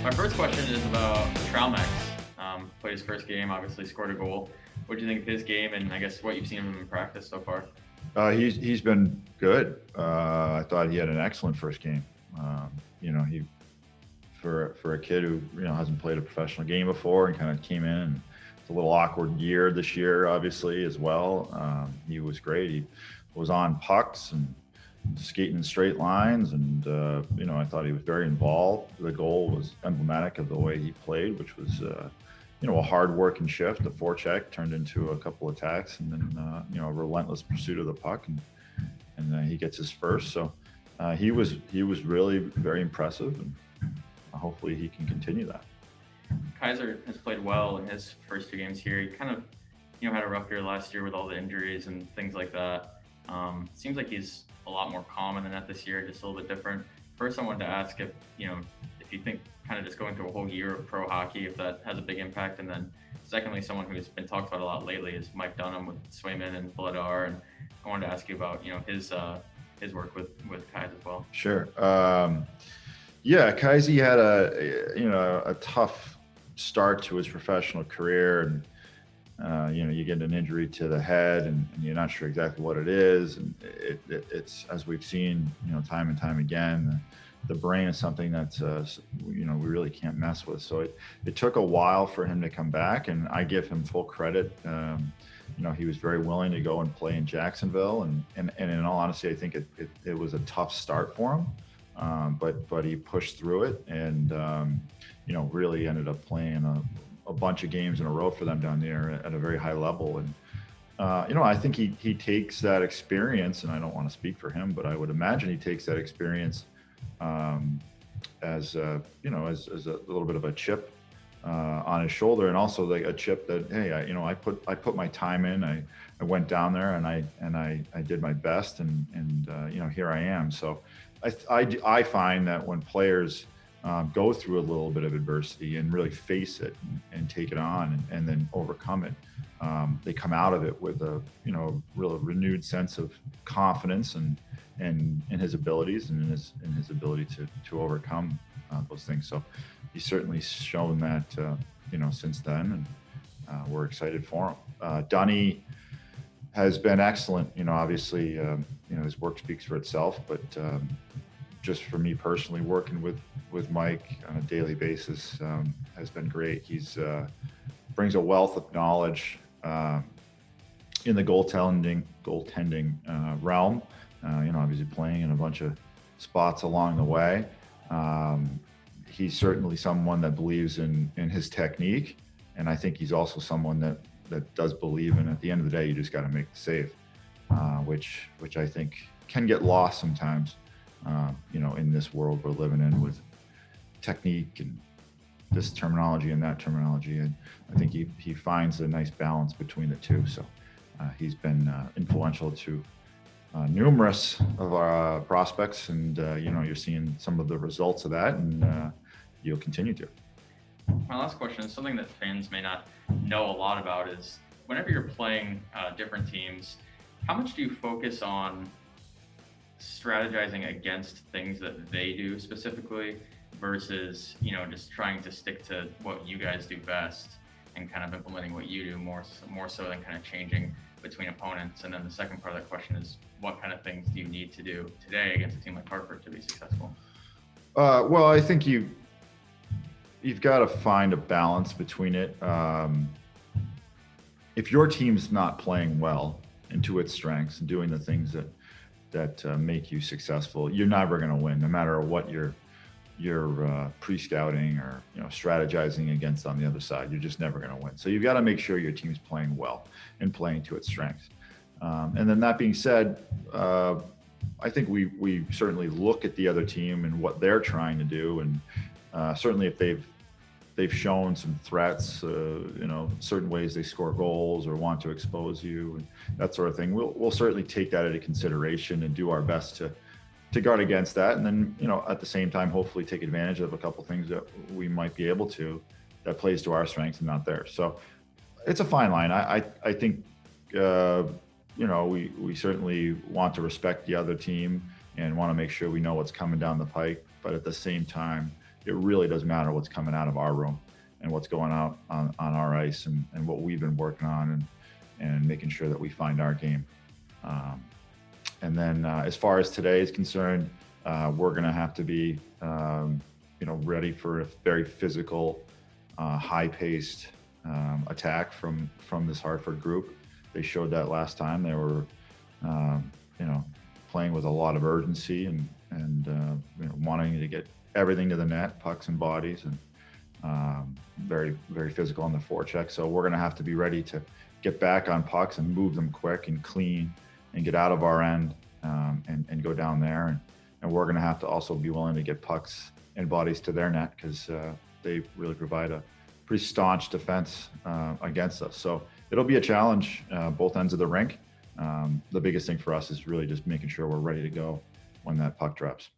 My first question is about Traumax. Played his first game, obviously scored a goal. What do you think of his game, and I guess what you've seen of him in practice so far? He's been good. I thought he had an excellent first game. He for a kid who hasn't played a professional game before and kind of came in. And it's a little awkward year this year, obviously as well. He was great. He was on pucks and skating straight lines, and I thought he was very involved. The goal was emblematic of the way he played, which was a hard working shift. The forecheck turned into a couple attacks, and then a relentless pursuit of the puck, and he gets his first. So he was really very impressive, and hopefully he can continue that. Kaiser has played well in his first two games here. He kind of had a rough year last year with all the injuries and things like that. Seems like he's a lot more calm in the net this year, just a little bit different. First, I wanted to ask if you think kind of just going through a whole year of pro hockey, if that has a big impact. And then secondly, someone who's been talked about a lot lately is Mike Dunham with Swayman and Vladar. And I wanted to ask you about, his work with Kais as well. Sure. Kaisi had a tough start to his professional career, and you get an injury to the head, and you're not sure exactly what it is. And it's, as we've seen, time and time again, the brain is something that, we really can't mess with. So it took a while for him to come back, and I give him full credit. He was very willing to go and play in Jacksonville, and in all honesty, I think it was a tough start for him. But he pushed through it, and really ended up playing a bunch of games in a row for them down there at a very high level. And I think he takes that experience, and I don't want to speak for him, but I would imagine he takes that experience as a little bit of a chip on his shoulder, and also like a chip that, hey, I put my time in. I went down there and I did my best, and here I am. So I find that when players go through a little bit of adversity and really face it and take it on and then overcome it, they come out of it with a real renewed sense of confidence and in his abilities and in his ability to overcome those things. So he's certainly shown that since then, and we're excited for him. Dunny has been excellent. Obviously, his work speaks for itself, but just for me personally, working with Mike on a daily basis has been great. He's brings a wealth of knowledge in the goaltending realm. Obviously playing in a bunch of spots along the way. He's certainly someone that believes in his technique, and I think he's also someone that does believe in, at the end of the day, you just got to make the save, which I think can get lost sometimes. In this world we're living in with technique and this terminology and that terminology, and I think he finds a nice balance between the two. So he's been influential to numerous of our prospects, and you're seeing some of the results of that, and you'll continue to. My last question is something that fans may not know a lot about is whenever you're playing different teams, how much do you focus on strategizing against things that they do specifically versus, just trying to stick to what you guys do best and kind of implementing what you do more so than kind of changing between opponents? And then the second part of that question is, what kind of things do you need to do today against a team like Hartford to be successful? Well, I think you've got to find a balance between it. If your team's not playing well and to its strengths and doing the things that make you successful, you're never going to win, no matter what you're pre-scouting or strategizing against on the other side. You're just never going to win. So you've got to make sure your team's playing well and playing to its strengths. And then that being said, I think we certainly look at the other team and what they're trying to do, and certainly if they've shown some threats, certain ways they score goals or want to expose you and that sort of thing, we'll certainly take that into consideration and do our best to guard against that. And then, at the same time, hopefully take advantage of a couple things that we might be able to, that plays to our strengths and not theirs. So it's a fine line. I think, we certainly want to respect the other team and want to make sure we know what's coming down the pike. But at the same time, it really does matter what's coming out of our room and what's going out on our ice, and what we've been working on, and making sure that we find our game. And then as far as today is concerned, we're going to have to be, ready for a very physical, high-paced attack from this Hartford group. They showed that last time. They were, playing with a lot of urgency and wanting to get everything to the net, pucks and bodies, and very, very physical on the forecheck. So we're going to have to be ready to get back on pucks and move them quick and clean and get out of our end, and go down there. And we're going to have to also be willing to get pucks and bodies to their net, because they really provide a pretty staunch defense against us. So it'll be a challenge, both ends of the rink. The biggest thing for us is really just making sure we're ready to go when that puck drops.